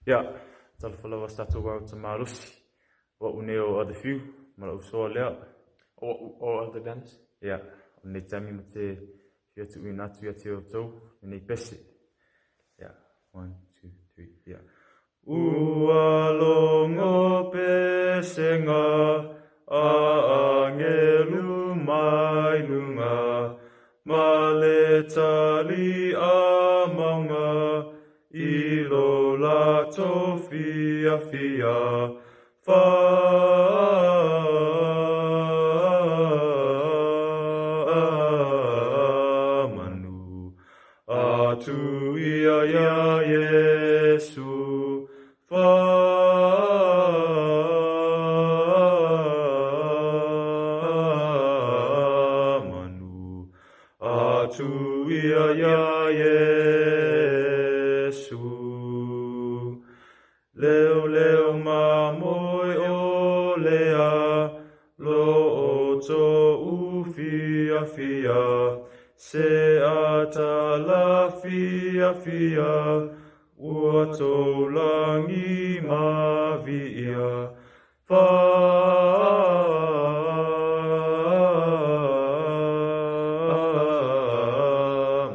Ja, talafala was tatou wau tamarusi. Wa uneo other few, mala usoa lea. Or other dance? Ja, o nei tami ma te hia tu inatu ia te o tau, nei pese. Ja, 1, 2, 3, ja. Ua longo pesenga, a angelu mai lunga, ma le tali a maunga, I lo la to fia fia, manu atu ia ia Yesu manu atu ia ia Yesu leo leo ma moi o lea lo o to u fia fia se ata la fia fia ua to langi ma via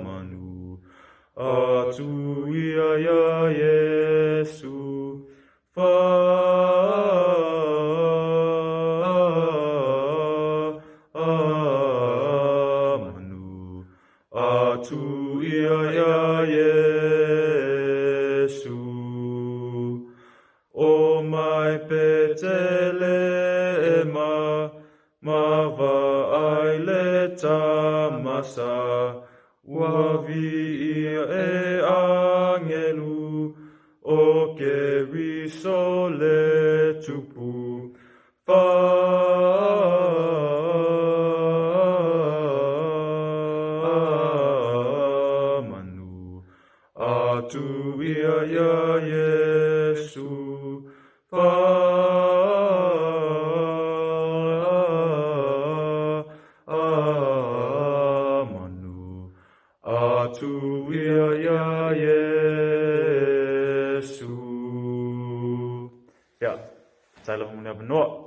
manu atu ia ia Yesu manu atu ia ia Yesu o mai petele ma va ai le tamasa ua vi e angelu o ke riso le tupu manu atu ia ia Yesu manu atu ia ia Yesu. Ja, taila mo na benoa.